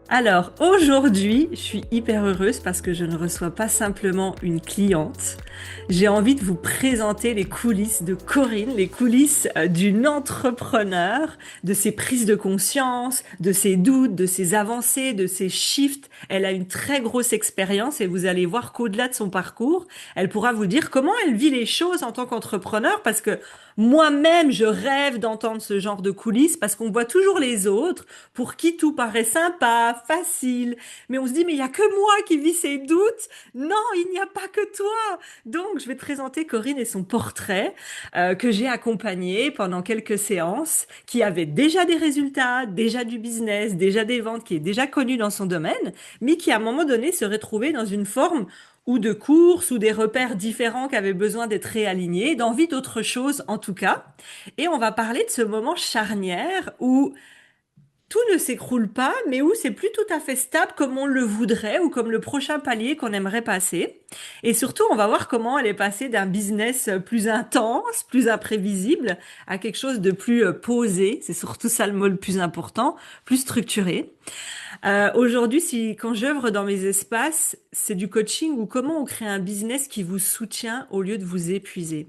Alors aujourd'hui, je suis hyper heureuse parce que je ne reçois pas simplement une cliente. J'ai envie de vous présenter les coulisses de Corinne, les coulisses d'une entrepreneur, de ses prises de conscience, de ses doutes, de ses avancées, de ses shifts. Elle a une très grosse expérience et vous allez voir qu'au-delà de son parcours, elle pourra vous dire comment elle vit les choses en tant qu'entrepreneur parce que moi-même, je rêve d'entendre ce genre de coulisses parce qu'on voit toujours les autres pour qui tout paraît sympa, facile. Mais on se dit, mais il y a que moi qui vis ces doutes. Non, il n'y a pas que toi. Donc, je vais te présenter Corinne et son portrait que j'ai accompagné pendant quelques séances, qui avait déjà des résultats, déjà du business, déjà des ventes, qui est déjà connu dans son domaine, mais qui à un moment donné se retrouvait dans une forme ou de course ou des repères différents qui avaient besoin d'être réalignés, d'envie d'autre chose en tout cas. Et on va parler de ce moment charnière où tout ne s'écroule pas, mais où c'est plus tout à fait stable comme on le voudrait ou comme le prochain palier qu'on aimerait passer. Et surtout, on va voir comment elle est passée d'un business plus intense, plus imprévisible, à quelque chose de plus posé. C'est surtout ça le mot le plus important, plus structuré. Aujourd'hui, si quand j'œuvre dans mes espaces, c'est du coaching ou comment on crée un business qui vous soutient au lieu de vous épuiser.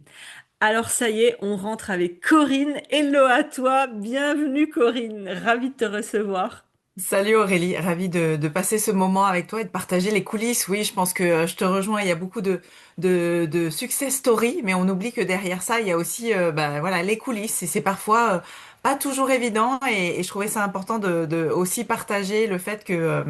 Alors ça y est, on rentre avec Corinne. Hello à toi, bienvenue Corinne, ravie de te recevoir. Salut Aurélie, ravie de passer ce moment avec toi et de partager les coulisses. Oui, je pense que je te rejoins, il y a beaucoup de success stories, mais on oublie que derrière ça, il y a aussi voilà, les coulisses et c'est parfois pas toujours évident et je trouvais ça important de aussi partager le fait que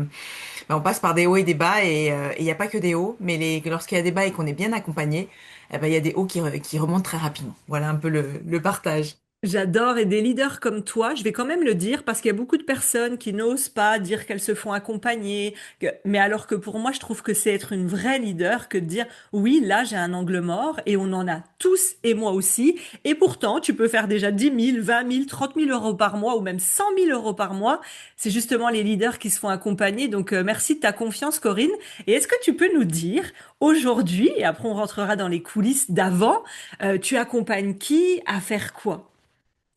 on passe par des hauts et des bas et il n'y a pas que des hauts, mais lorsqu'il y a des bas et qu'on est bien accompagné, il y a des hauts qui remontent très rapidement. Voilà un peu le partage. J'adore et des leaders comme toi, je vais quand même le dire parce qu'il y a beaucoup de personnes qui n'osent pas dire qu'elles se font accompagner, mais alors que pour moi, je trouve que c'est être une vraie leader que de dire oui, là j'ai un angle mort et on en a tous et moi aussi. Et pourtant, tu peux faire déjà 10 000, 20 000, 30 000 euros par mois ou même 100 000 euros par mois. C'est justement les leaders qui se font accompagner. Donc merci de ta confiance, Corinne. Et est-ce que tu peux nous dire aujourd'hui, et après on rentrera dans les coulisses d'avant, tu accompagnes qui à faire quoi?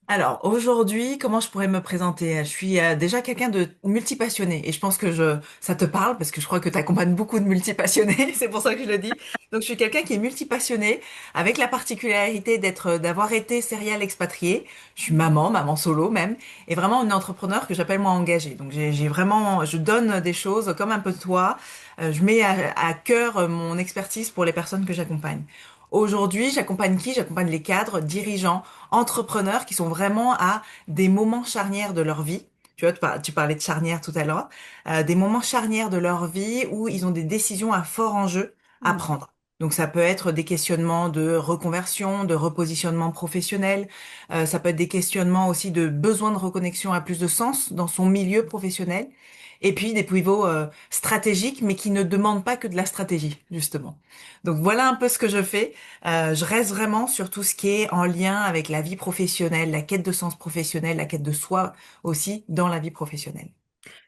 Alors aujourd'hui, comment je pourrais me présenter? Je suis déjà quelqu'un de multipassionné et je pense que ça te parle parce que je crois que tu accompagnes beaucoup de multipassionnés, c'est pour ça que je le dis. Donc je suis quelqu'un qui est multipassionné avec la particularité d'avoir été serial expatrié. Je suis maman solo même et vraiment une entrepreneur que j'appelle moi engagée. Donc j'ai vraiment, je donne des choses comme un peu toi. Je mets à cœur mon expertise pour les personnes que j'accompagne. Aujourd'hui, j'accompagne qui? J'accompagne les cadres, dirigeants, entrepreneurs qui sont vraiment à des moments charnières de leur vie. Tu vois, tu parlais de charnière tout à l'heure. Des moments charnières de leur vie où ils ont des décisions à fort enjeu à Hmm. prendre. Donc ça peut être des questionnements de reconversion, de repositionnement professionnel. Ça peut être des questionnements aussi de besoin de reconnexion à plus de sens dans son milieu professionnel. Et puis des pivots stratégiques, mais qui ne demandent pas que de la stratégie, justement. Donc voilà un peu ce que je fais. Je reste vraiment sur tout ce qui est en lien avec la vie professionnelle, la quête de sens professionnel, la quête de soi aussi dans la vie professionnelle.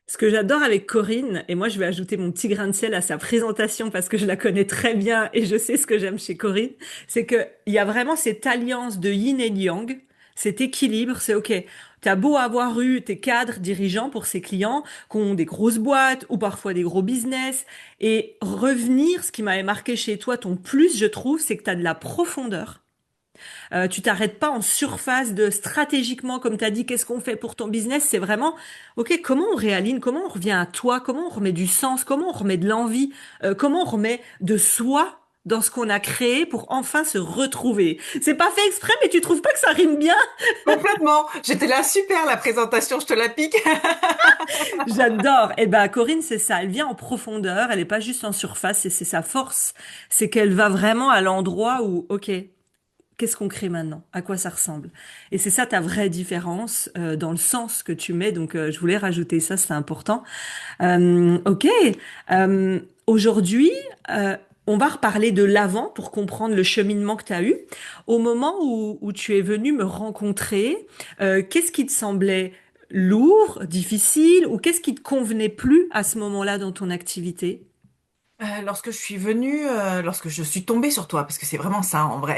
Ce que j'adore avec Corinne, et moi je vais ajouter mon petit grain de sel à sa présentation parce que je la connais très bien et je sais ce que j'aime chez Corinne, c'est que il y a vraiment cette alliance de yin et yang, cet équilibre, c'est OK. T'as beau avoir eu tes cadres dirigeants pour ses clients qui ont des grosses boîtes ou parfois des gros business et revenir, ce qui m'avait marqué chez toi, ton plus, je trouve, c'est que t'as de la profondeur. Tu t'arrêtes pas en surface de stratégiquement, comme tu as dit, qu'est-ce qu'on fait pour ton business? C'est vraiment, OK, comment on réaligne, comment on revient à toi, comment on remet du sens, comment on remet de l'envie, comment on remet de soi dans ce qu'on a créé pour enfin se retrouver. C'est pas fait exprès, mais tu trouves pas que ça rime bien? Complètement. J'étais là, super la présentation, je te la pique. J'adore. Eh ben, Corinne, c'est ça. Elle vient en profondeur. Elle est pas juste en surface et c'est sa force. C'est qu'elle va vraiment à l'endroit où, OK, qu'est-ce qu'on crée maintenant? À quoi ça ressemble? Et c'est ça ta vraie différence dans le sens que tu mets. Donc, je voulais rajouter ça, c'est important. Ok. Aujourd'hui, euh, on va reparler de l'avant pour comprendre le cheminement que tu as eu. Au moment où tu es venu me rencontrer, qu'est-ce qui te semblait lourd, difficile, ou qu'est-ce qui te convenait plus à ce moment-là dans ton activité? Lorsque je suis tombée sur toi, parce que c'est vraiment ça en vrai,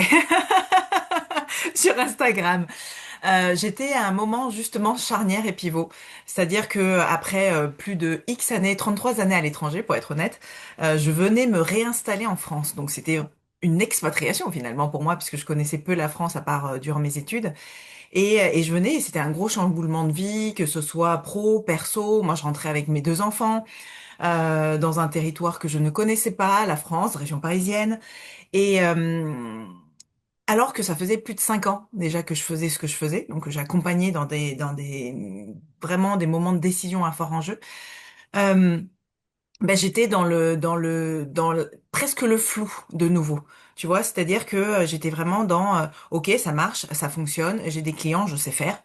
sur Instagram. J'étais à un moment justement charnière et pivot. C'est-à-dire que après plus de X années, 33 années à l'étranger pour être honnête, je venais me réinstaller en France. Donc c'était une expatriation finalement pour moi puisque je connaissais peu la France à part durant mes études. Et je venais, et c'était un gros chamboulement de vie, que ce soit pro, perso. Moi, je rentrais avec mes deux enfants dans un territoire que je ne connaissais pas, la France, région parisienne. Et alors que ça faisait plus de 5 ans déjà que je faisais ce que je faisais, donc que j'accompagnais dans des vraiment des moments de décision à fort enjeu. Euh, ben, j'étais dans presque le flou de nouveau. Tu vois, c'est-à-dire que j'étais vraiment dans OK, ça marche, ça fonctionne, j'ai des clients, je sais faire.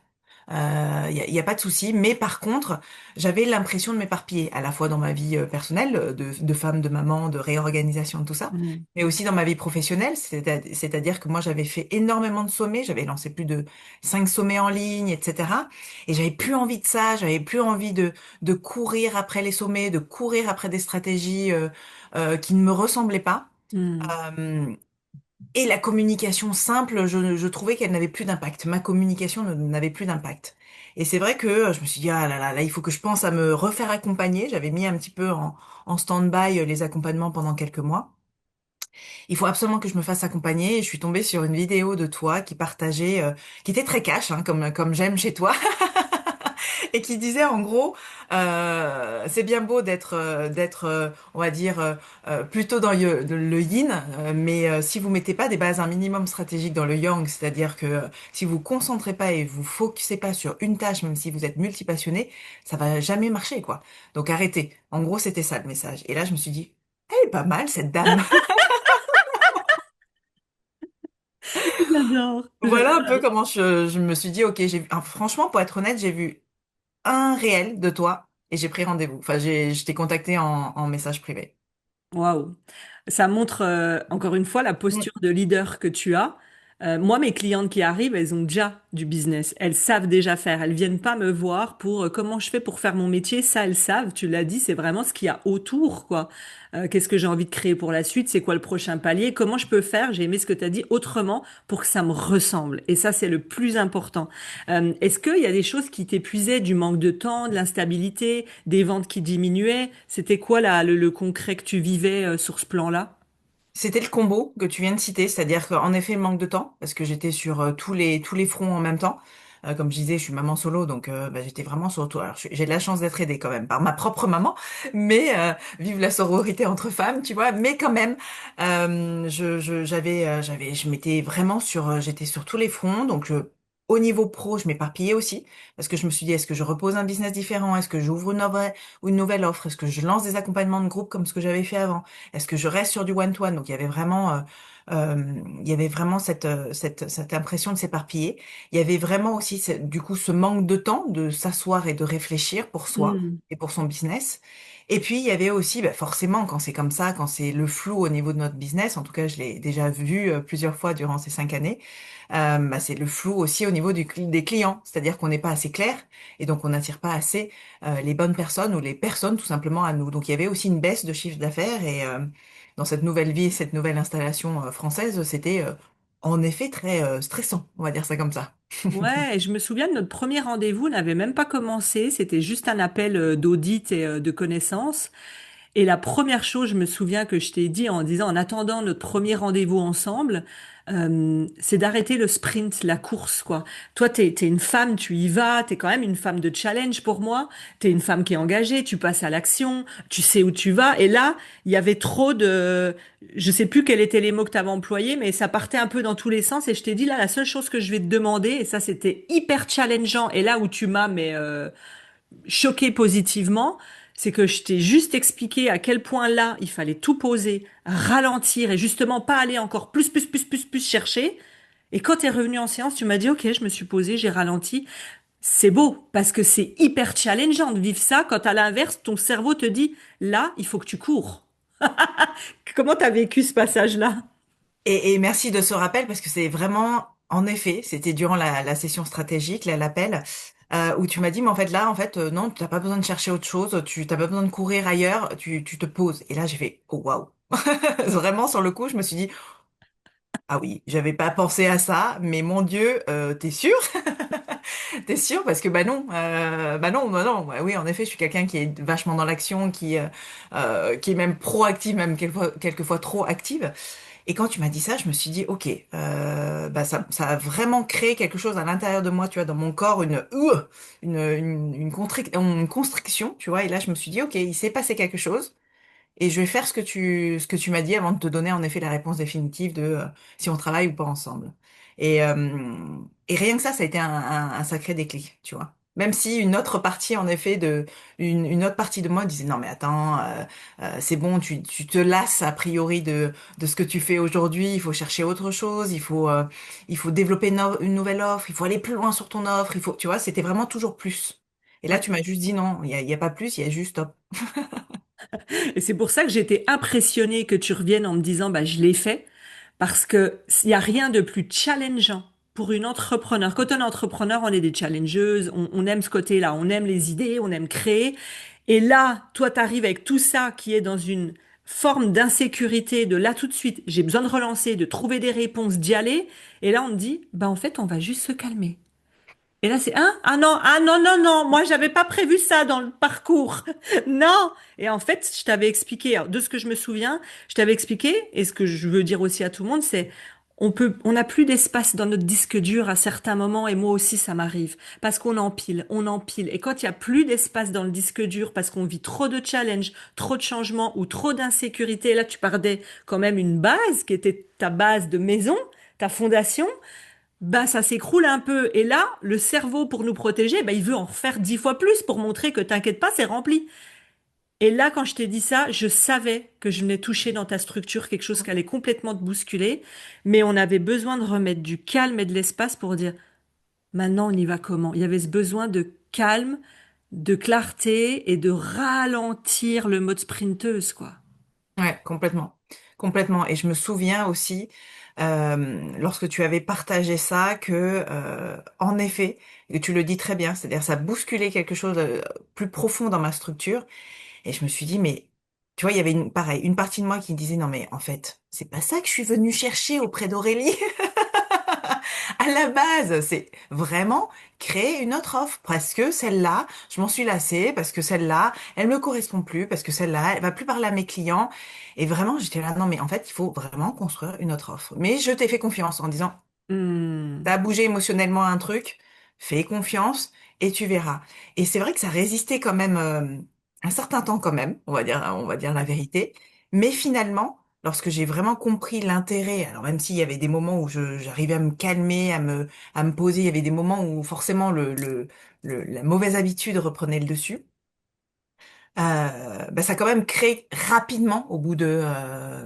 Y a pas de souci, mais par contre, j'avais l'impression de m'éparpiller, à la fois dans ma vie personnelle, de femme, de maman, de réorganisation, de tout ça, Mm. mais aussi dans ma vie professionnelle, c'est-à-dire que moi, j'avais fait énormément de sommets, j'avais lancé plus de 5 sommets en ligne, etc. Et j'avais plus envie de ça, j'avais plus envie de courir après les sommets, de courir après des stratégies qui ne me ressemblaient pas. Mm. Euh, et la communication simple, je trouvais qu'elle n'avait plus d'impact. Ma communication n'avait plus d'impact. Et c'est vrai que je me suis dit, ah là là, là, il faut que je pense à me refaire accompagner. J'avais mis un petit peu en stand-by les accompagnements pendant quelques mois. Il faut absolument que je me fasse accompagner. Et je suis tombée sur une vidéo de toi qui partageait, qui était très cash, hein, comme j'aime chez toi, et qui disait en gros, c'est bien beau d'être, on va dire, plutôt dans le yin, mais si vous mettez pas des bases un minimum stratégiques dans le yang, c'est-à-dire que si vous concentrez pas et vous focussez pas sur une tâche, même si vous êtes multipassionné, ça va jamais marcher, quoi. Donc arrêtez. En gros, c'était ça le message. Et là, je me suis dit, elle est pas mal cette dame. J'adore. Voilà un peu comment je me suis dit, ok, franchement, pour être honnête, j'ai vu un réel de toi et j'ai pris rendez-vous. Enfin, je t'ai contacté en message privé. Waouh. Ça montre encore une fois la Mm. posture de leader que tu as. Moi, mes clientes qui arrivent, elles ont déjà du business. Elles savent déjà faire. Elles viennent pas me voir pour comment je fais pour faire mon métier. Ça, elles savent. Tu l'as dit, c'est vraiment ce qu'il y a autour, quoi. Qu'est-ce que j'ai envie de créer pour la suite? C'est quoi le prochain palier? Comment je peux faire? J'ai aimé ce que tu as dit autrement pour que ça me ressemble. Et ça, c'est le plus important. Est-ce qu'il y a des choses qui t'épuisaient, du manque de temps, de l'instabilité, des ventes qui diminuaient? C'était quoi là, le concret que tu vivais sur ce plan-là? C'était le combo que tu viens de citer, c'est-à-dire qu'en effet, le manque de temps, parce que j'étais sur tous les fronts en même temps. Comme je disais, je suis maman solo, donc bah, j'étais vraiment sur tout. Alors, j'ai de la chance d'être aidée quand même par ma propre maman, mais vive la sororité entre femmes, tu vois. Mais quand même, je m'étais vraiment j'étais sur tous les fronts. Donc, au niveau pro, je m'éparpillais aussi, parce que je me suis dit, est-ce que je repose un business différent? Est-ce que j'ouvre une nouvelle offre? Est-ce que je lance des accompagnements de groupe comme ce que j'avais fait avant? Est-ce que je reste sur du one-to-one? Donc il y avait vraiment cette impression de s'éparpiller. Il y avait vraiment aussi du coup ce manque de temps de s'asseoir et de réfléchir pour soi Hmm. et pour son business. Et puis il y avait aussi, bah, forcément, quand c'est comme ça, quand c'est le flou au niveau de notre business, en tout cas je l'ai déjà vu plusieurs fois durant ces 5 années, bah, c'est le flou aussi au niveau des clients. C'est-à-dire qu'on n'est pas assez clair et donc on n'attire pas assez les bonnes personnes ou les personnes tout simplement à nous. Donc il y avait aussi une baisse de chiffre d'affaires et dans cette nouvelle vie, cette nouvelle installation française, c'était en effet très stressant, on va dire ça comme ça. Ouais, et je me souviens de notre premier rendez-vous, on n'avait même pas commencé, c'était juste un appel d'audit et de connaissance. Et la première chose, je me souviens que je t'ai dit en disant, en attendant notre premier rendez-vous ensemble, c'est d'arrêter le sprint, la course, quoi. Toi, t'es une femme, tu y vas, t'es quand même une femme de challenge pour moi. T'es une femme qui est engagée, tu passes à l'action, tu sais où tu vas. Et là, il y avait trop de, je sais plus quels étaient les mots que t'avais employés, mais ça partait un peu dans tous les sens. Et je t'ai dit là, la seule chose que je vais te demander, et ça, c'était hyper challengeant. Et là où tu m'as, mais choqué positivement, c'est que je t'ai juste expliqué à quel point là, il fallait tout poser, ralentir et justement pas aller encore plus chercher. Et quand tu es revenu en séance, tu m'as dit, OK, je me suis posée, j'ai ralenti. C'est beau parce que c'est hyper challengeant de vivre ça quand à l'inverse, ton cerveau te dit, là, il faut que tu cours. Comment t'as vécu ce passage-là? Et merci de ce rappel parce que c'est vraiment, en effet, c'était durant la session stratégique, là, l'appel, où tu m'as dit, mais en fait là, en fait, non, tu n'as pas besoin de chercher autre chose, tu n'as pas besoin de courir ailleurs, tu te poses. Et là, j'ai fait, oh waouh. Vraiment, sur le coup, je me suis dit, ah oui, j'avais pas pensé à ça, mais mon Dieu, t'es sûr? T'es sûr? Parce que bah non. Bah oui, en effet, je suis quelqu'un qui est vachement dans l'action, qui est même proactive, même quelquefois trop active. Et quand tu m'as dit ça, je me suis dit, ok, bah ça a vraiment créé quelque chose à l'intérieur de moi, tu vois, dans mon corps, une constriction, tu vois. Et là, je me suis dit, ok, il s'est passé quelque chose. Et je vais faire ce que tu m'as dit avant de te donner en effet la réponse définitive de si on travaille ou pas ensemble. Et, euh, et rien que ça a été un sacré déclic, tu vois. Même si une autre partie, en effet, une autre partie de moi disait non mais attends, c'est bon, tu te lasses a priori de ce que tu fais aujourd'hui. Il faut chercher autre chose, il faut développer une nouvelle offre, il faut aller plus loin sur ton offre. Tu vois, c'était vraiment toujours plus. Et là, Ouais. tu m'as juste dit non, il y a pas plus, il y a juste stop. Et c'est pour ça que j'étais impressionnée que tu reviennes en me disant, bah, je l'ai fait, parce que il n'y a rien de plus challengeant pour une entrepreneur. Quand on est entrepreneur, on est des challengeuses, on aime ce côté-là, on aime les idées, on aime créer. Et là, toi, tu arrives avec tout ça qui est dans une forme d'insécurité, de là tout de suite, j'ai besoin de relancer, de trouver des réponses, d'y aller. Et là, on te dit, bah, en fait, on va juste se calmer. Et là, c'est, hein? Ah non, non, non, moi, j'avais pas prévu ça dans le parcours. Non! Et en fait, je t'avais expliqué, alors, de ce que je me souviens, je t'avais expliqué, et ce que je veux dire aussi à tout le monde, c'est, on n'a plus d'espace dans notre disque dur à certains moments, et moi aussi, ça m'arrive. Parce qu'on empile, on empile. Et quand il y a plus d'espace dans le disque dur, parce qu'on vit trop de challenges, trop de changements, ou trop d'insécurité, là, tu perdais quand même une base, qui était ta base de maison, ta fondation, bah ça s'écroule un peu. Et là, le cerveau, pour nous protéger, bah, il veut en faire 10 fois plus pour montrer que t'inquiète pas, c'est rempli. Et là, quand je t'ai dit ça, je savais que je venais toucher dans ta structure quelque chose qui allait complètement te bousculer, mais on avait besoin de remettre du calme et de l'espace pour dire, maintenant on y va comment? Il y avait ce besoin de calme, de clarté et de ralentir le mode sprinteuse, quoi. Ouais, complètement. Complètement. Et je me souviens aussi, lorsque tu avais partagé ça, que, en effet, et tu le dis très bien, c'est-à-dire ça bousculait quelque chose de plus profond dans ma structure. Et je me suis dit, mais, tu vois, il y avait pareil, une partie de moi qui disait, non, mais en fait, c'est pas ça que je suis venue chercher auprès d'Aurélie. À la base, c'est vraiment créer une autre offre parce que celle-là, je m'en suis lassée, parce que celle-là, elle me correspond plus, parce que celle-là, elle va plus parler à mes clients. Et vraiment, j'étais là, non, mais en fait, il faut vraiment construire une autre offre. Mais je t'ai fait confiance en disant, Hmm. t'as bougé émotionnellement un truc, fais confiance et tu verras. Et c'est vrai que ça résistait quand même un certain temps quand même, on va dire la vérité. Mais finalement, lorsque j'ai vraiment compris l'intérêt, alors même s'il y avait des moments où j'arrivais à me calmer, à me poser, il y avait des moments où forcément la mauvaise habitude reprenait le dessus. Bah, ça a quand même créé rapidement au bout de,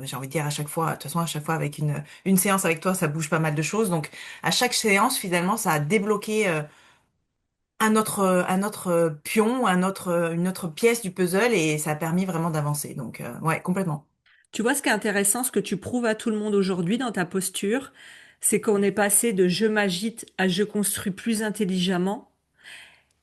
j'ai envie de dire à chaque fois, de toute façon à chaque fois avec une séance avec toi, ça bouge pas mal de choses. Donc à chaque séance, finalement, ça a débloqué un autre pion, une autre pièce du puzzle et ça a permis vraiment d'avancer. Donc ouais, complètement. Tu vois, ce qui est intéressant, ce que tu prouves à tout le monde aujourd'hui dans ta posture, c'est qu'on est passé de je m'agite à je construis plus intelligemment.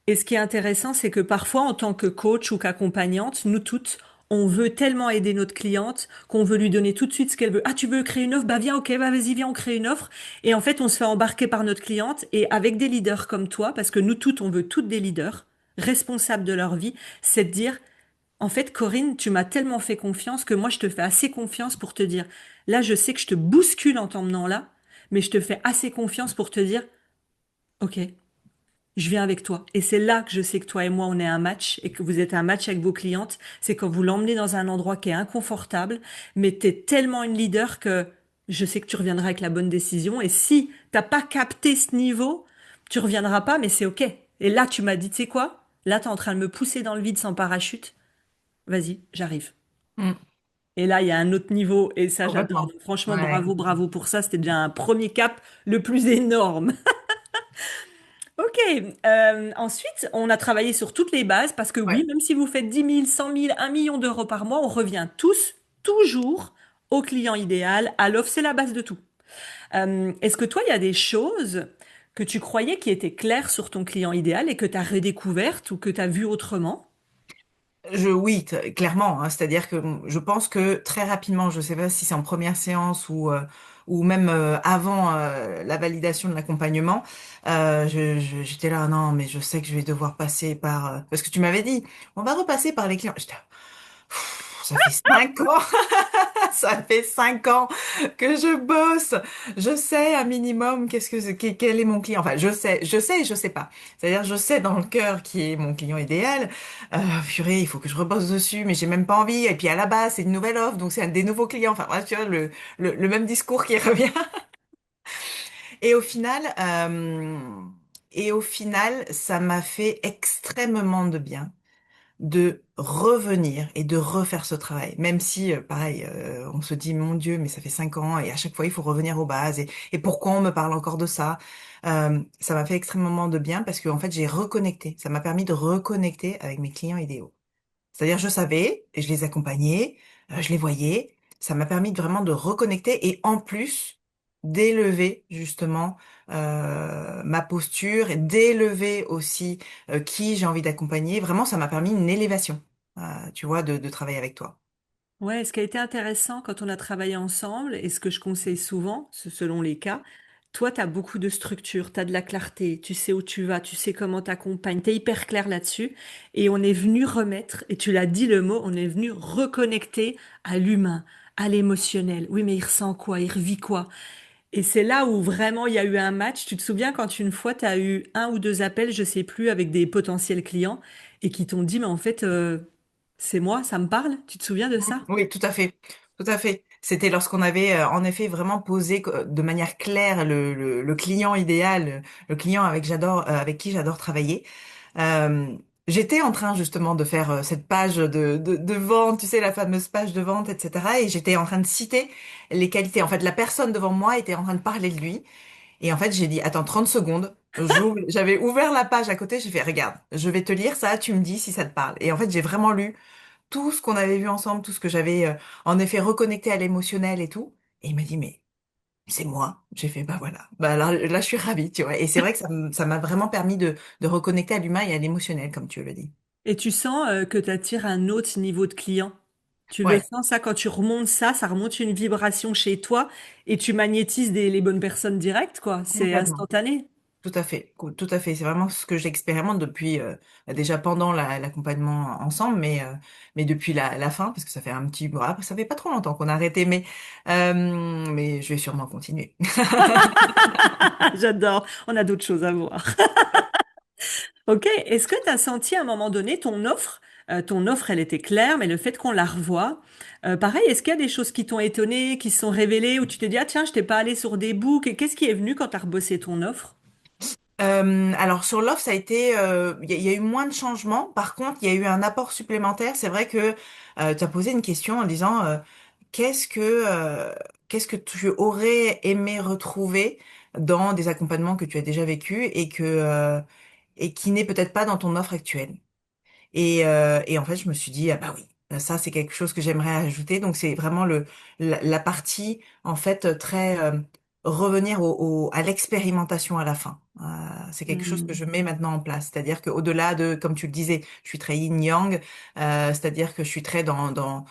Et ce qui est intéressant, c'est que parfois, en tant que coach ou qu'accompagnante, nous toutes, on veut tellement aider notre cliente qu'on veut lui donner tout de suite ce qu'elle veut. Ah, tu veux créer une offre? Bah viens, ok, bah vas-y, viens, on crée une offre. Et en fait, on se fait embarquer par notre cliente et avec des leaders comme toi, parce que nous toutes, on veut toutes des leaders responsables de leur vie, c'est de dire, en fait, Corinne, tu m'as tellement fait confiance que moi, je te fais assez confiance pour te dire, là, je sais que je te bouscule en t'emmenant là, mais je te fais assez confiance pour te dire, ok, je viens avec toi. Et c'est là que je sais que toi et moi, on est un match et que vous êtes un match avec vos clientes. C'est quand vous l'emmenez dans un endroit qui est inconfortable, mais t'es tellement une leader que je sais que tu reviendras avec la bonne décision. Et si t'as pas capté ce niveau, tu reviendras pas, mais c'est ok. Et là, tu m'as dit, tu sais quoi? Là, t'es en train de me pousser dans le vide sans parachute. Vas-y, j'arrive. Mm, Et là, il y a un autre niveau, et ça, j'adore. complètement. Donc, franchement, Ouais, bravo, bravo pour ça. C'était déjà un premier cap le plus énorme. Ok. Ensuite, on a travaillé sur toutes les bases parce que ouais. oui, même si vous faites 10 000, 100 000, 1 million d'euros par mois, on revient tous, toujours au client idéal, à l'offre. C'est la base de tout. Est-ce que toi, il y a des choses que tu croyais qui étaient claires sur ton client idéal et que tu as redécouvertes ou que tu as vues autrement? Oui, clairement, hein, c'est-à-dire que je pense que très rapidement, je sais pas si c'est en première séance ou même avant la validation de l'accompagnement, j'étais là, non, mais je sais que je vais devoir passer par... parce que tu m'avais dit, on va repasser par les clients. J'étais, ça fait 5 ans, ça fait 5 ans que je bosse. Je sais un minimum quel est mon client. Enfin, je sais et je sais pas. C'est-à-dire, je sais dans le cœur qui est mon client idéal. Purée, il faut que je rebosse dessus, mais j'ai même pas envie. Et puis à la base, c'est une nouvelle offre, donc c'est un des nouveaux clients. Enfin, bref, tu vois, le même discours qui revient. Et au final, ça m'a fait extrêmement de bien de revenir et de refaire ce travail. Même si, pareil, on se dit, mon Dieu, mais ça fait 5 ans et à chaque fois, il faut revenir aux bases. Et pourquoi on me parle encore de ça? Ça m'a fait extrêmement de bien parce que, en fait, j'ai reconnecté. Ça m'a permis de reconnecter avec mes clients idéaux. C'est-à-dire, je savais, et je les accompagnais, je les voyais. Ça m'a permis vraiment de reconnecter et en plus d'élever justement ma posture et d'élever aussi qui j'ai envie d'accompagner. Vraiment, ça m'a permis une élévation, tu vois, de travailler avec toi. Ouais, ce qui a été intéressant quand on a travaillé ensemble, et ce que je conseille souvent, selon les cas, toi, tu as beaucoup de structure, tu as de la clarté, tu sais où tu vas, tu sais comment t'accompagnes, tu es hyper clair là-dessus. Et on est venu remettre, et tu l'as dit le mot, on est venu reconnecter à l'humain, à l'émotionnel. Oui, mais il ressent quoi, il revit quoi? Et c'est là où vraiment il y a eu un match. Tu te souviens quand une fois, tu as eu un ou deux appels, je sais plus, avec des potentiels clients, et qui t'ont dit, mais en fait, c'est moi, ça me parle? Tu te souviens de ça? Oui, tout à fait, tout à fait. C'était lorsqu'on avait en effet vraiment posé de manière claire le client idéal, le client avec qui j'adore travailler. Euh, J'étais en train justement de faire cette page de vente, tu sais, la fameuse page de vente, etc. Et j'étais en train de citer les qualités. En fait, la personne devant moi était en train de parler de lui. Et en fait, j'ai dit, attends, 30 secondes. J'avais ouvert la page à côté, j'ai fait, regarde, je vais te lire ça, tu me dis si ça te parle. Et en fait, j'ai vraiment lu tout ce qu'on avait vu ensemble, tout ce que j'avais en effet reconnecté à l'émotionnel et tout. Et il m'a dit, mais c'est moi. J'ai fait, bah voilà. Bah là, je suis ravie, tu vois. Et c'est vrai que ça m'a vraiment permis de reconnecter à l'humain et à l'émotionnel, comme tu le dis. Et tu sens que tu attires un autre niveau de client. Tu le Ouais, sens ça quand tu remontes ça, ça remonte une vibration chez toi et tu magnétises les bonnes personnes directes, quoi. C'est complètement. instantané. Tout à fait. Tout à fait. C'est vraiment ce que j'expérimente depuis, déjà pendant l'accompagnement ensemble, mais depuis la fin, parce que ça fait un petit, bon, après, ça fait pas trop longtemps qu'on a arrêté, mais je vais sûrement continuer. J'adore. On a d'autres choses à voir. Ok. Est-ce que tu as senti à un moment donné ton offre, elle était claire, mais le fait qu'on la revoie, pareil, est-ce qu'il y a des choses qui t'ont étonné, qui se sont révélées, où tu t'es dit, ah tiens, je t'ai pas allé sur des books, et qu'est-ce qui est venu quand tu as rebossé ton offre? Alors sur l'offre, ça a été, il y a eu moins de changements. Par contre, il y a eu un apport supplémentaire. C'est vrai que tu as posé une question en disant qu'est-ce que euh, qu'est-ce que tu aurais aimé retrouver dans des accompagnements que tu as déjà vécus et qui n'est peut-être pas dans ton offre actuelle. Et en fait, je me suis dit, ah bah oui, ça c'est quelque chose que j'aimerais ajouter. Donc c'est vraiment la partie, en fait, très revenir à l'expérimentation à la fin. C'est quelque chose que Hmm. je mets maintenant en place. C'est-à-dire qu'au-delà de, comme tu le disais, je suis très yin-yang, c'est-à-dire que je suis très dans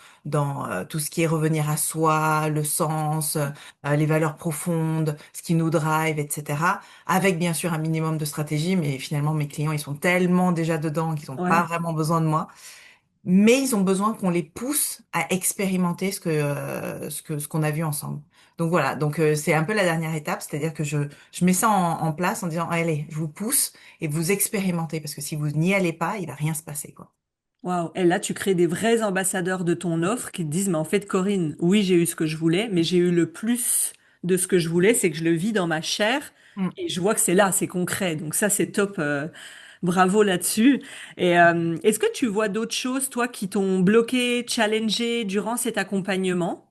tout ce qui est revenir à soi, le sens, les valeurs profondes, ce qui nous drive, etc. Avec bien sûr un minimum de stratégie, mais finalement mes clients ils sont tellement déjà dedans qu'ils n'ont pas Ouais. vraiment besoin de moi, mais ils ont besoin qu'on les pousse à expérimenter ce qu'on a vu ensemble. Donc voilà, donc c'est un peu la dernière étape, c'est-à-dire que je mets ça en place en disant allez, je vous pousse et vous expérimentez parce que si vous n'y allez pas, il va rien se passer quoi. Waouh. Et là, tu crées des vrais ambassadeurs de ton offre qui te disent, mais en fait, Corinne, oui, j'ai eu ce que je voulais, mais j'ai eu le plus de ce que je voulais, c'est que je le vis dans ma chair Mm. et je vois que c'est là, c'est concret. Donc ça, c'est top. Bravo là-dessus. Et est-ce que tu vois d'autres choses, toi, qui t'ont bloqué, challengé durant cet accompagnement?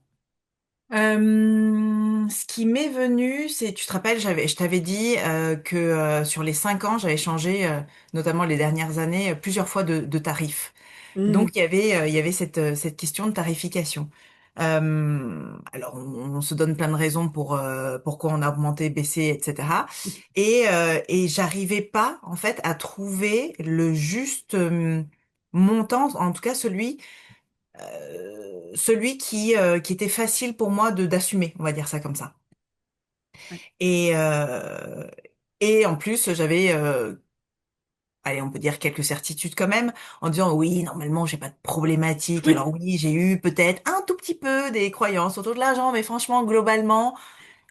Ce qui m'est venu, c'est, tu te rappelles, je t'avais dit que sur les 5 ans, j'avais changé, notamment les dernières années, plusieurs fois de tarifs. Donc Mhm. il y avait cette question de tarification. Alors on se donne plein de raisons pour pourquoi on a augmenté, baissé, etc. Et j'arrivais pas en fait à trouver le juste montant, en tout cas celui qui était facile pour moi de d'assumer, on va dire ça comme ça. Ouais. Et, et en plus, j'avais, allez, on peut dire quelques certitudes quand même, en disant oui, normalement, j'ai pas de problématique. Oui, Alors oui, j'ai eu peut-être un tout petit peu des croyances autour de l'argent, mais franchement, globalement,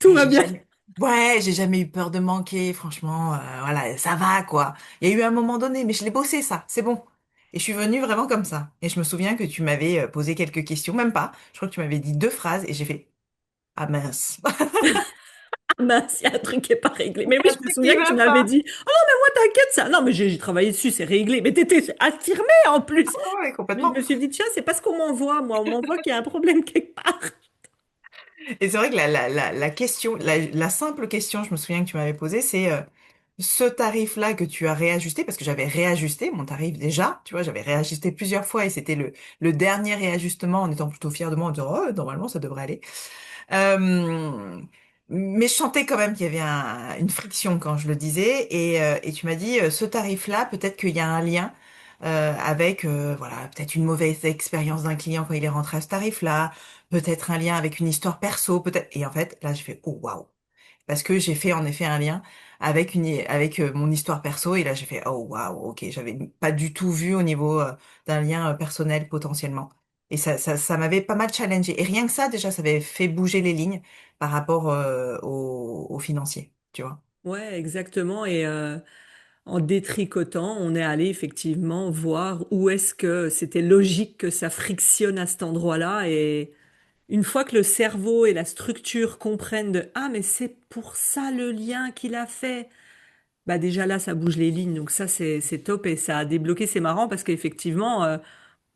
tout va j'ai bien. jamais, ouais, j'ai jamais eu peur de manquer. Franchement, voilà, ça va, quoi. Il y a eu un moment donné, mais je l'ai bossé, ça, c'est bon. Et je suis venue vraiment comme ça. Et je me souviens que tu m'avais posé quelques questions, même pas. Je crois que tu m'avais dit deux phrases et j'ai fait, ah mince, Mince, il y a un truc qui n'est pas réglé. il Mais y oui, a un je me truc souviens qui que tu va m'avais pas. dit, oh non, mais moi, t'inquiète, ça. Non, mais j'ai travaillé dessus, c'est réglé. Mais t'étais affirmé en plus. Ah ouais, Mais je complètement. me suis dit, tiens, c'est parce qu'on m'envoie, moi. On m'envoie qu'il y a un problème quelque part. Et c'est vrai que la question, la simple question, je me souviens que tu m'avais posée, c'est ce tarif-là que tu as réajusté, parce que j'avais réajusté mon tarif déjà, tu vois, j'avais réajusté plusieurs fois et c'était le dernier réajustement en étant plutôt fière de moi, en disant, oh, normalement, ça devrait aller. Euh, mais je sentais quand même qu'il y avait une friction quand je le disais et tu m'as dit, ce tarif-là, peut-être qu'il y a un lien. Avec voilà peut-être une mauvaise expérience d'un client quand il est rentré à ce tarif-là, peut-être un lien avec une histoire perso, peut-être. Et en fait, là, j'ai fait oh waouh, parce que j'ai fait en effet un lien avec mon histoire perso et là j'ai fait oh waouh, ok, j'avais pas du tout vu au niveau d'un lien personnel potentiellement. Et ça m'avait pas mal challengé. Et rien que ça, déjà, ça avait fait bouger les lignes par rapport au financier, tu vois. Ouais, exactement. Et en détricotant, on est allé effectivement voir où est-ce que c'était logique que ça frictionne à cet endroit-là. Et une fois que le cerveau et la structure comprennent de, ah, mais c'est pour ça le lien qu'il a fait. Bah déjà là, ça bouge les lignes, donc ça c'est top et ça a débloqué. C'est marrant parce qu'effectivement,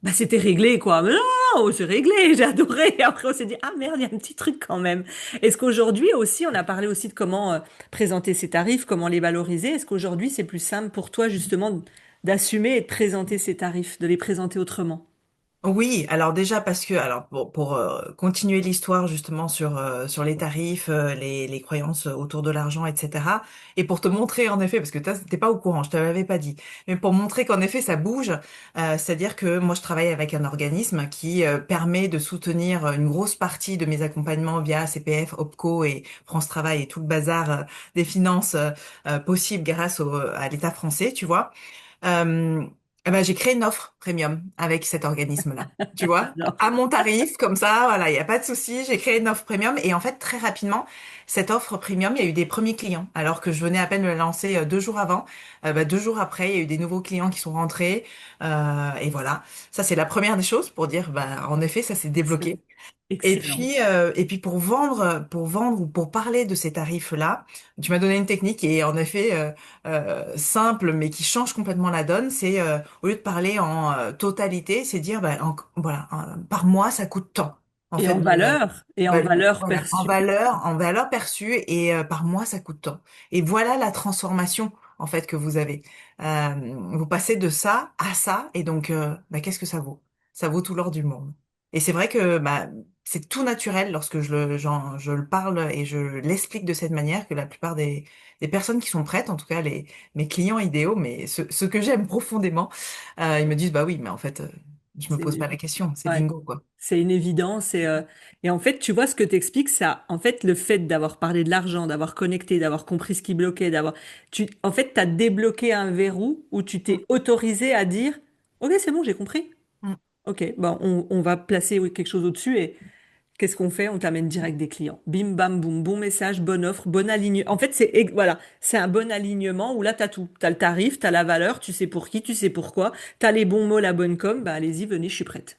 bah c'était réglé quoi. Mais non, non, non, c'est réglé, j'ai adoré. Et après on s'est dit ah merde, il y a un petit truc quand même. Est-ce qu'aujourd'hui aussi, on a parlé aussi de comment présenter ses tarifs, comment les valoriser. Est-ce qu'aujourd'hui c'est plus simple pour toi justement d'assumer et de présenter ces tarifs, de les présenter autrement? Oui, alors déjà parce que alors pour continuer l'histoire justement sur les tarifs, les croyances autour de l'argent, etc. Et pour te montrer en effet, parce que t'es pas au courant, je te l'avais pas dit, mais pour montrer qu'en effet ça bouge, c'est-à-dire que moi je travaille avec un organisme qui permet de soutenir une grosse partie de mes accompagnements via CPF, OPCO et France Travail et tout le bazar des finances possibles grâce à l'État français, tu vois. Euh, eh ben, j'ai créé une offre premium avec cet organisme-là. Tu vois, J'adore. à mon tarif, comme ça, voilà, il n'y a pas de souci. J'ai créé une offre premium et en fait, très rapidement, cette offre premium, il y a eu des premiers clients. Alors que je venais à peine de la lancer 2 jours avant, bah, 2 jours après, il y a eu des nouveaux clients qui sont rentrés. Et voilà, ça c'est la première des choses pour dire, bah, en effet, ça s'est Excellent. débloqué. Excellent. Et puis pour vendre ou pour parler de ces tarifs-là, tu m'as donné une technique qui est en effet simple, mais qui change complètement la donne. C'est au lieu de parler en totalité, c'est dire, bah, voilà, par mois ça coûte tant. En fait, Et en valeur voilà, perçue. en valeur perçue et par mois ça coûte tant. Et voilà la transformation en fait que vous avez. Vous passez de ça à ça, et donc bah, qu'est-ce que ça vaut? Ça vaut tout l'or du monde. Et c'est vrai que bah, c'est tout naturel lorsque je le parle et je l'explique de cette manière que la plupart des personnes qui sont prêtes, en tout cas mes clients idéaux, mais ceux que j'aime profondément, ils me disent, bah oui, mais en fait, je me C'est pose pas une, la question, c'est ouais, bingo, quoi. c'est une évidence. Et en fait, tu vois ce que t'expliques, ça, en fait, le fait d'avoir parlé de l'argent, d'avoir connecté, d'avoir compris ce qui bloquait, en fait, t'as débloqué un verrou où tu Mm, t'es autorisé à dire, OK, c'est bon, j'ai compris. mm. OK, bon, on va placer oui, quelque chose au-dessus et qu'est-ce qu'on fait? On t'amène direct des clients. Bim, bam, boum, bon message, bonne offre, bon alignement. En fait, voilà, c'est un bon alignement où là, t'as tout. T'as le tarif, t'as la valeur, tu sais pour qui, tu sais pourquoi, t'as les bons mots, la bonne com, bah allez-y, venez, je suis prête.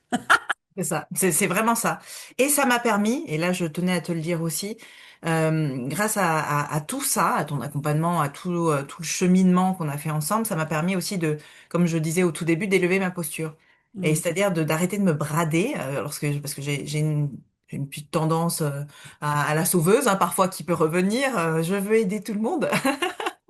C'est ça, c'est vraiment ça. Et ça m'a permis, et là je tenais à te le dire aussi, grâce à tout ça, à ton accompagnement, à tout le cheminement qu'on a fait ensemble, ça m'a permis aussi de, comme je disais au tout début, d'élever ma posture. Et Mm. c'est-à-dire d'arrêter de me brader, parce que j'ai une petite tendance à la sauveuse, hein, parfois qui peut revenir. Je veux aider tout le monde.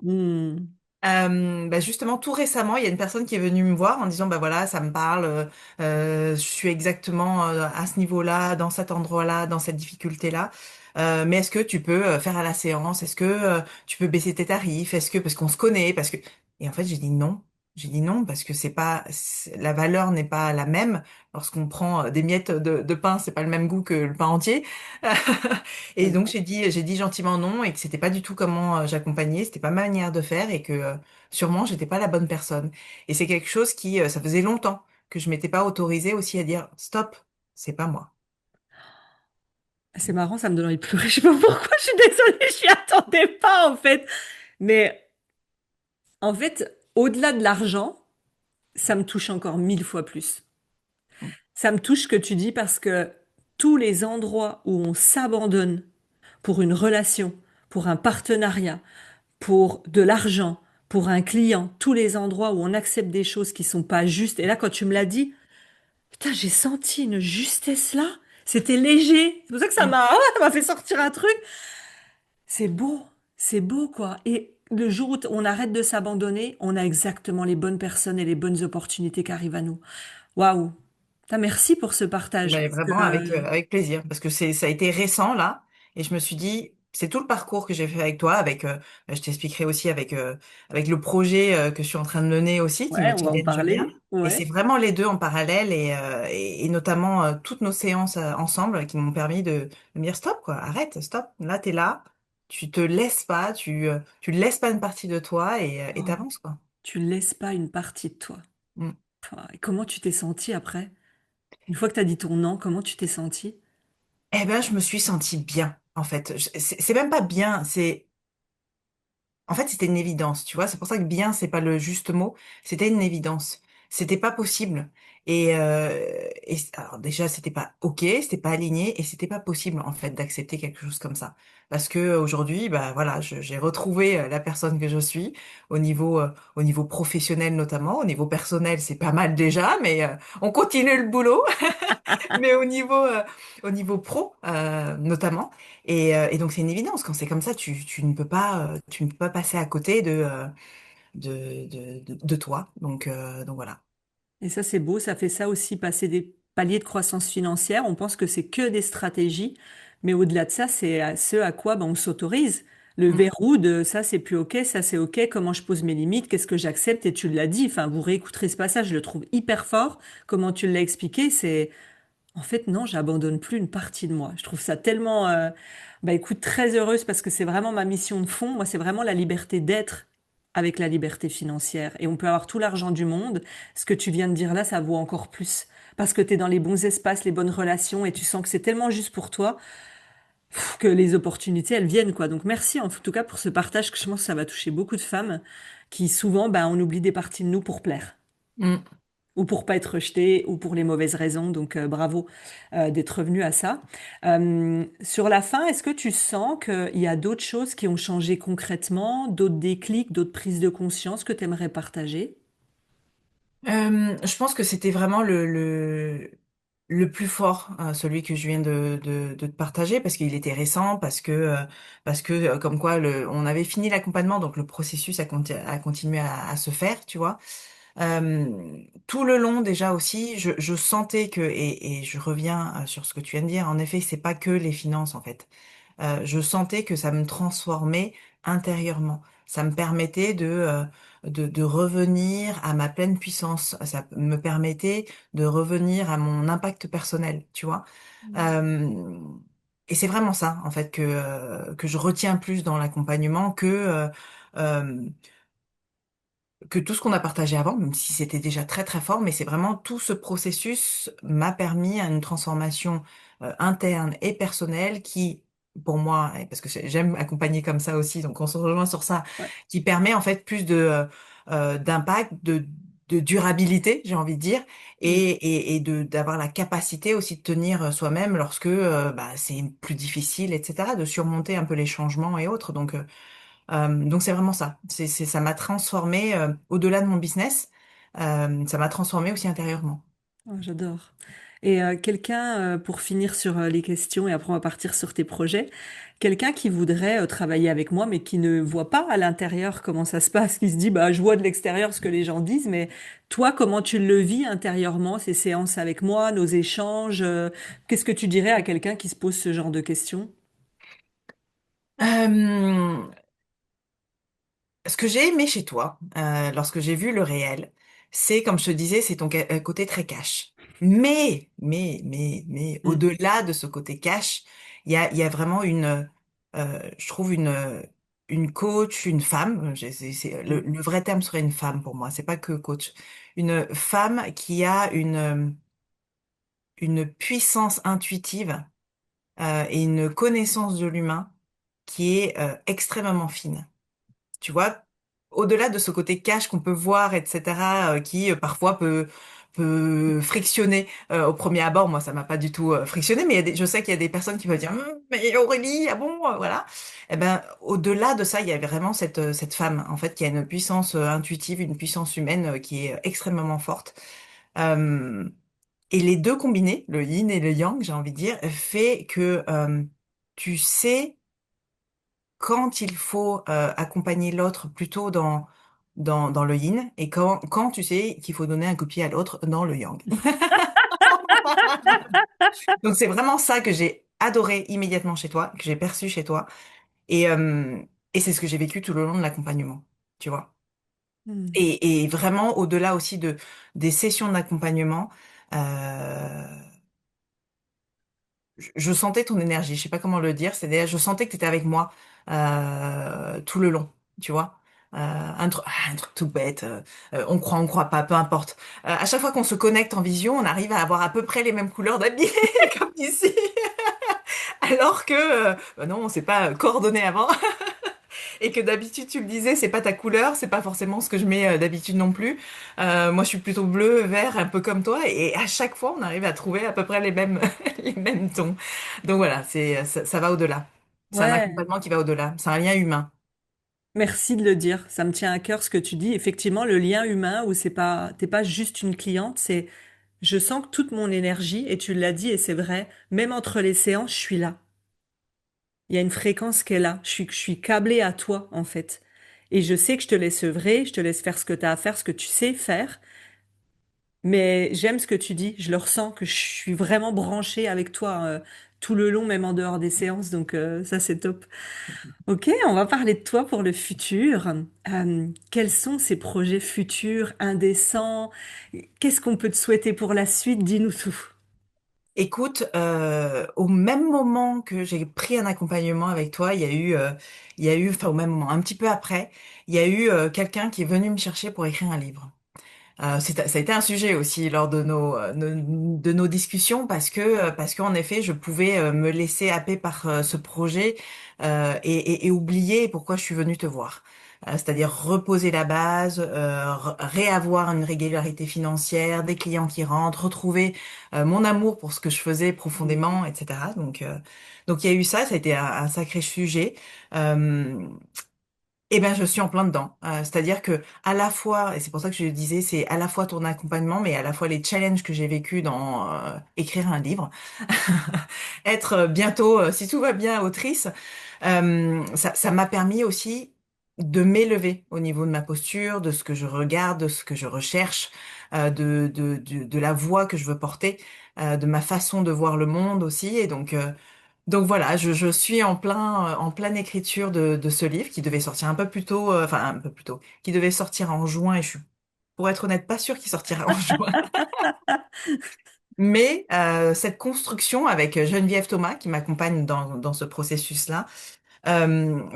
Mm. Bah justement, tout récemment, il y a une personne qui est venue me voir en disant, bah voilà, ça me parle, je suis exactement à ce niveau-là, dans cet endroit-là, dans cette difficulté-là. Mais est-ce que tu peux faire à la séance? Est-ce que tu peux baisser tes tarifs? Est-ce que parce qu'on se connaît? Parce que et en fait, j'ai dit non. J'ai dit non parce que la valeur n'est pas la même. Lorsqu'on prend des miettes de pain, c'est pas le même goût que le pain entier. Et donc Mhm. j'ai dit gentiment non et que c'était pas du tout comment j'accompagnais, c'était pas ma manière de faire et que sûrement j'étais pas la bonne personne. Et c'est quelque chose qui, ça faisait longtemps que je m'étais pas autorisée aussi à dire stop, c'est pas moi. C'est marrant, ça me donne envie de pleurer. Je sais pas pourquoi, je suis désolée, je m'y attendais pas en fait. Mais en fait, au-delà de l'argent, ça me touche encore 1000 fois plus. Ça me touche ce que tu dis parce que tous les endroits où on s'abandonne pour une relation, pour un partenariat, pour de l'argent, pour un client, tous les endroits où on accepte des choses qui sont pas justes. Et là, quand tu me l'as dit, putain, j'ai senti une justesse là. C'était léger. C'est pour ça que Mm. ça m'a fait sortir un truc. C'est beau quoi. Et le jour où on arrête de s'abandonner, on a exactement les bonnes personnes et les bonnes opportunités qui arrivent à nous. Waouh. Putain, merci pour ce partage Mais parce que vraiment avec plaisir, parce que ça a été récent là, et je me suis dit, c'est tout le parcours que j'ai fait avec toi, je t'expliquerai aussi avec le projet que je suis en train de mener aussi, qui ouais, me on va en challenge bien. parler. Et c'est Ouais. vraiment les deux en parallèle, et notamment toutes nos séances ensemble qui m'ont permis de me dire stop quoi, arrête, stop, là t'es là, tu te laisses pas, tu ne laisses pas une partie de toi et Oh, t'avances quoi. tu laisses pas une partie de toi. Mm. Et comment tu t'es senti après? Une fois que tu as dit ton nom, comment tu t'es senti? Eh ben je me suis sentie bien en fait. C'est même pas bien, c'est En fait, c'était une évidence, tu vois. C'est pour ça que bien, c'est pas le juste mot. C'était une évidence. C'était pas possible. Alors déjà, c'était pas OK, c'était pas aligné et c'était pas possible en fait d'accepter quelque chose comme ça. Parce que aujourd'hui, bah voilà, j'ai retrouvé la personne que je suis au niveau professionnel notamment, au niveau personnel, c'est pas mal déjà, mais on continue le boulot. Mais au niveau pro, notamment. Et donc, c'est une évidence. Quand c'est comme ça, tu ne peux pas passer à côté de toi. Donc voilà. Et ça, c'est beau, ça fait ça aussi, passer des paliers de croissance financière. On pense que c'est que des stratégies, mais au-delà de ça, c'est ce à quoi ben, on s'autorise. Le Mm, verrou de ça, c'est plus OK, ça, c'est OK, comment je pose mes limites, qu'est-ce que j'accepte, et tu l'as dit. Enfin, vous réécouterez ce passage, je le trouve hyper fort. Comment tu l'as expliqué, c'est en fait, non, j'abandonne plus une partie de moi. Je trouve ça tellement, bah écoute, très heureuse parce que c'est vraiment ma mission de fond. Moi, c'est vraiment la liberté d'être avec la liberté financière. Et on peut avoir tout l'argent du monde. Ce que tu viens de dire là, ça vaut encore plus. Parce que tu es dans les bons espaces, les bonnes relations et tu sens que c'est tellement juste pour toi que les opportunités, elles viennent, quoi. Donc merci en tout cas pour ce partage que je pense que ça va toucher beaucoup de femmes qui souvent, bah, on oublie des parties de nous pour plaire mm. ou pour pas être rejeté, ou pour les mauvaises raisons. Donc bravo d'être revenu à ça. Sur la fin, est-ce que tu sens qu'il y a d'autres choses qui ont changé concrètement, d'autres déclics, d'autres prises de conscience que tu aimerais partager? Je pense que c'était vraiment le plus fort, celui que je viens de te partager, parce qu'il était récent, parce que comme quoi on avait fini l'accompagnement, donc le processus a continué à se faire, tu vois. Tout le long déjà aussi, je sentais et je reviens sur ce que tu viens de dire, en effet, c'est pas que les finances en fait. Je sentais que ça me transformait intérieurement. Ça me permettait de revenir à ma pleine puissance. Ça me permettait de revenir à mon impact personnel, tu vois. Euh, et c'est vraiment ça, en fait, que je retiens plus dans l'accompagnement euh, que tout ce qu'on a partagé avant, même si c'était déjà très très fort, mais c'est vraiment tout ce processus m'a permis une transformation interne et personnelle qui, pour moi, et parce que j'aime accompagner comme ça aussi, donc on se rejoint sur ça, Ouais. qui permet en fait plus d'impact, de durabilité, j'ai envie de dire, Mm. et d'avoir la capacité aussi de tenir soi-même lorsque bah, c'est plus difficile, etc., de surmonter un peu les changements et autres. Donc c'est vraiment ça. Ça m'a transformé au-delà de mon business. Ça m'a transformé aussi intérieurement. Oh, j'adore. Et quelqu'un, pour finir sur les questions, et après on va partir sur tes projets, quelqu'un qui voudrait travailler avec moi, mais qui ne voit pas à l'intérieur comment ça se passe, qui se dit, bah, je vois de l'extérieur ce que les gens disent, mais toi, comment tu le vis intérieurement, ces séances avec moi, nos échanges, qu'est-ce que tu dirais à quelqu'un qui se pose ce genre de questions? Euh, Ce que j'ai aimé chez toi, lorsque j'ai vu le réel, c'est, comme je te disais, c'est ton côté très cash. Mais, Mm, au-delà de ce côté cash, il y a vraiment je trouve une coach, une femme. mm. Le vrai terme serait une femme pour moi. C'est pas que coach. Une femme qui a une puissance intuitive et une connaissance de l'humain qui est extrêmement fine. Tu vois, au-delà de ce côté cash qu'on peut voir, etc., qui parfois peut frictionner au premier abord. Moi, ça m'a pas du tout frictionné, mais je sais qu'il y a des personnes qui vont dire, mais Aurélie, ah bon, voilà. Eh ben, au-delà de ça, il y a vraiment cette femme, en fait, qui a une puissance intuitive, une puissance humaine qui est extrêmement forte. Euh, et les deux combinés, le yin et le yang, j'ai envie de dire, fait que tu sais quand il faut accompagner l'autre plutôt dans le yin et quand tu sais qu'il faut donner un coup de pied à l'autre dans le yang. Donc c'est vraiment ça que j'ai adoré immédiatement chez toi, que j'ai perçu chez toi et, euh, et c'est ce que j'ai vécu tout le long de l'accompagnement, tu vois. Mm. Et vraiment au-delà aussi des sessions d'accompagnement, euh, je sentais ton énergie, je sais pas comment le dire, c'est-à-dire je sentais que tu étais avec moi tout le long, tu vois. Un truc tout bête, on croit pas, peu importe. À chaque fois qu'on se connecte en vision, on arrive à avoir à peu près les mêmes couleurs d'habits, comme ici, alors que bah non, on s'est pas coordonné avant. Et que d'habitude, tu le disais, c'est pas ta couleur, c'est pas forcément ce que je mets d'habitude non plus. Moi, je suis plutôt bleu, vert, un peu comme toi, et à chaque fois, on arrive à trouver à peu près les mêmes, les mêmes tons. Donc voilà, ça va au-delà. C'est un Ouais, accompagnement qui va au-delà. C'est un lien humain. merci de le dire. Ça me tient à cœur ce que tu dis. Effectivement, le lien humain où t'es pas juste une cliente, c'est, je sens que toute mon énergie, et tu l'as dit, et c'est vrai, même entre les séances, je suis là. Il y a une fréquence qui est là. Je suis câblée à toi, en fait. Et je sais que je te laisse œuvrer, je te laisse faire ce que tu as à faire, ce que tu sais faire. Mais j'aime ce que tu dis. Je le ressens que je suis vraiment branchée avec toi, tout le long, même en dehors des séances. Donc, ça, c'est top. Ok, on va parler de toi pour le futur. Quels sont ces projets futurs, indécents? Qu'est-ce qu'on peut te souhaiter pour la suite? Dis-nous tout. Écoute, au même moment que j'ai pris un accompagnement avec toi, enfin au même moment, un petit peu après, il y a eu quelqu'un qui est venu me chercher pour écrire un livre. Ça a été un sujet aussi lors de nos discussions parce qu'en effet, je pouvais me laisser happer par ce projet et oublier pourquoi je suis venue te voir. C'est-à-dire reposer la base, réavoir une régularité financière, des clients qui rentrent, retrouver mon amour pour ce que je faisais profondément, etc. Donc il y a eu ça, ça a été un sacré sujet. Euh, eh ben, je suis en plein dedans. C'est-à-dire que à la fois, et c'est pour ça que je disais, c'est à la fois ton accompagnement, mais à la fois les challenges que j'ai vécus dans écrire un livre, être bientôt, si tout va bien, autrice, ça m'a permis aussi de m'élever au niveau de ma posture, de ce que je regarde, de ce que je recherche, de la voix que je veux porter, de ma façon de voir le monde aussi. Donc voilà, je suis en pleine écriture de ce livre qui devait sortir un peu plus tôt, enfin un peu plus tôt, qui devait sortir en juin et je suis, pour être honnête, pas sûre qu'il sortira en juin. Mais cette construction avec Geneviève Thomas qui m'accompagne dans ce processus-là,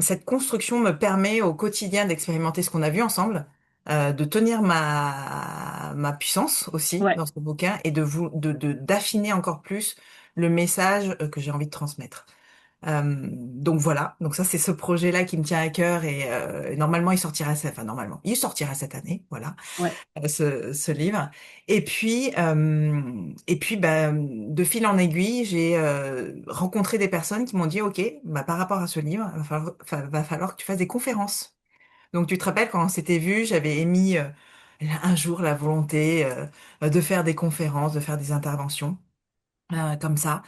cette construction me permet au quotidien d'expérimenter ce qu'on a vu ensemble, de tenir ma puissance aussi Ouais, dans ce bouquin et d'affiner encore plus le message que j'ai envie de transmettre. Donc voilà, donc ça c'est ce projet-là qui me tient à cœur et normalement il sortira cette année, voilà, ouais, ce livre. Et puis bah, de fil en aiguille, j'ai rencontré des personnes qui m'ont dit, OK, bah, par rapport à ce livre, va falloir que tu fasses des conférences. Donc tu te rappelles quand on s'était vu, j'avais émis un jour la volonté de faire des conférences, de faire des interventions comme ça.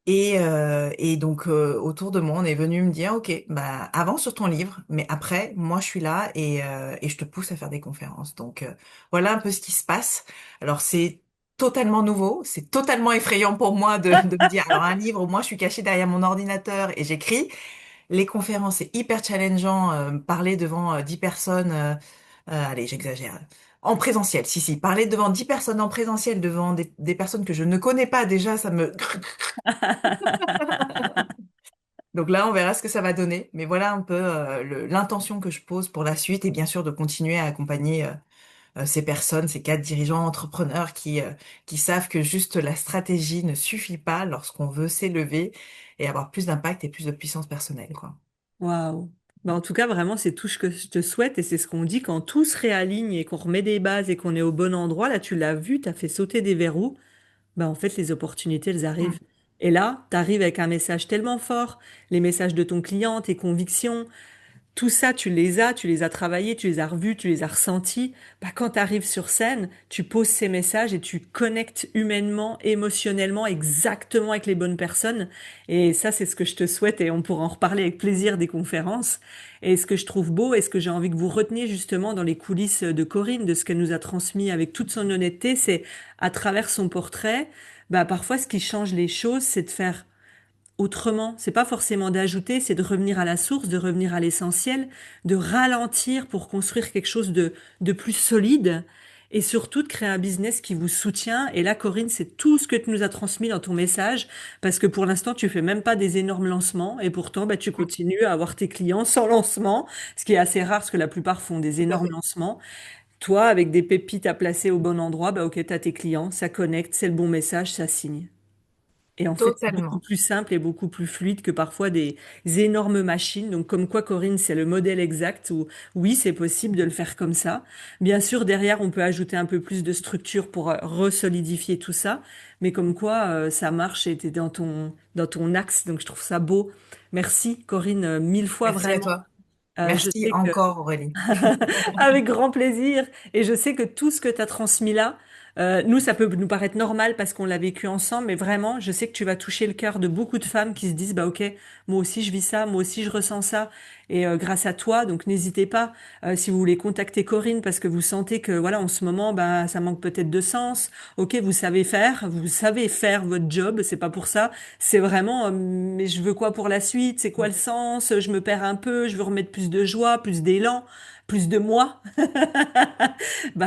Et donc autour de moi, on est venu me dire, OK, bah avance sur ton livre, mais après, moi je suis là et je te pousse à faire des conférences. Donc voilà un peu ce qui se passe. Alors c'est totalement nouveau, c'est totalement effrayant pour moi de me dire, alors un livre, moi je suis cachée derrière mon ordinateur et j'écris. Les conférences, c'est hyper challengeant. Parler devant 10 personnes, allez, j'exagère. En présentiel, si, si. Parler devant 10 personnes en présentiel, devant des personnes que je ne connais pas déjà, ça me... Donc là, on verra ce que ça va donner. Mais voilà un peu l'intention que je pose pour la suite et bien sûr de continuer à accompagner ces personnes, ces cadres dirigeants, entrepreneurs qui savent que juste la stratégie ne suffit pas lorsqu'on veut s'élever et avoir plus d'impact et plus de puissance personnelle, quoi. Waouh. En tout cas, vraiment, c'est tout ce que je te souhaite et c'est ce qu'on dit quand tout se réaligne et qu'on remet des bases et qu'on est au bon endroit. Là, tu l'as vu, tu as fait sauter des verrous. En fait, les opportunités, elles Mm. arrivent. Et là, tu arrives avec un message tellement fort, les messages de ton client, tes convictions. Tout ça, tu les as travaillés, tu les as revus, tu les as ressentis. Quand tu arrives sur scène, tu poses ces messages et tu connectes humainement, émotionnellement, exactement avec les bonnes personnes. Et ça, c'est ce que je te souhaite et on pourra en reparler avec plaisir des conférences. Et ce que je trouve beau et ce que j'ai envie que vous reteniez justement dans les coulisses de Corinne, de ce qu'elle nous a transmis avec toute son honnêteté, c'est à travers son portrait, parfois ce qui change les choses, c'est de faire autrement. C'est pas forcément d'ajouter, c'est de revenir à la source, de revenir à l'essentiel, de ralentir pour construire quelque chose de plus solide et surtout de créer un business qui vous soutient. Et là, Corinne, c'est tout ce que tu nous as transmis dans ton message parce que pour l'instant, tu fais même pas des énormes lancements et pourtant, tu continues à avoir tes clients sans lancement, ce qui est assez rare parce que la plupart font des Tout à énormes fait. lancements. Toi, avec des pépites à placer au bon endroit, ok, t'as tes clients, ça connecte, c'est le bon message, ça signe. Et en fait, c'est beaucoup Totalement. plus simple et beaucoup plus fluide que parfois des énormes machines. Donc, comme quoi, Corinne, c'est le modèle exact où oui, c'est possible de le faire comme ça. Bien sûr, derrière, on peut ajouter un peu plus de structure pour resolidifier tout ça. Mais comme quoi, ça marche et t'es dans ton axe. Donc, je trouve ça beau. Merci, Corinne, mille fois Merci à vraiment. toi. Je Merci sais que encore, Aurélie. avec grand plaisir. Et je sais que tout ce que tu as transmis là, nous, ça peut nous paraître normal parce qu'on l'a vécu ensemble, mais vraiment, je sais que tu vas toucher le cœur de beaucoup de femmes qui se disent, ok, moi aussi je vis ça, moi aussi je ressens ça. Et grâce à toi, donc n'hésitez pas, si vous voulez contacter Corinne parce que vous sentez que voilà, en ce moment, ça manque peut-être de sens. Ok, vous savez faire votre job, c'est pas pour ça. C'est vraiment, mais je veux quoi pour la suite? C'est quoi le sens? Je me perds un peu, je veux remettre plus de joie, plus d'élan, plus de moi.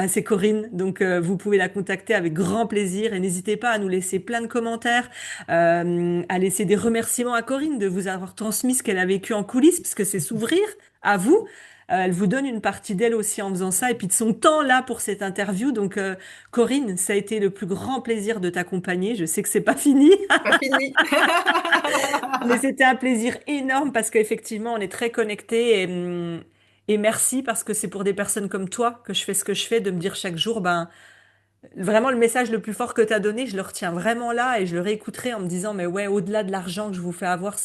C'est Corinne, donc vous pouvez la contacter avec grand plaisir et n'hésitez pas à nous laisser plein de commentaires, à laisser des remerciements à Corinne de vous avoir transmis ce qu'elle a vécu en coulisses, parce que c'est s'ouvrir à vous. Elle vous donne une partie d'elle aussi en faisant ça et puis de son temps là pour cette interview. Donc Corinne, ça a été le plus grand plaisir de t'accompagner. Je sais que c'est pas fini, Pas fini. mais c'était un plaisir énorme parce qu'effectivement, on est très connectés et merci parce que c'est pour des personnes comme toi que je fais ce que je fais, de me dire chaque jour, vraiment le message le plus fort que tu as donné, je le retiens vraiment là et je le réécouterai en me disant, mais ouais, au-delà de l'argent que je vous fais avoir,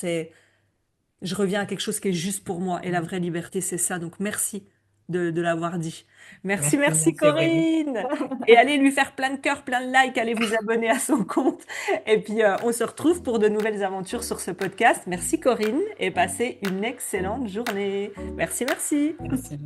je reviens à quelque chose qui est juste pour moi et la vraie liberté, c'est ça. Donc merci de l'avoir dit. Merci, Merci, merci merci Aurélie. Corinne. Et allez lui faire plein de cœurs, plein de likes, allez vous abonner à son compte. Et puis on se retrouve pour de nouvelles aventures sur ce podcast. Merci Corinne et passez une excellente journée. Merci, merci. Merci.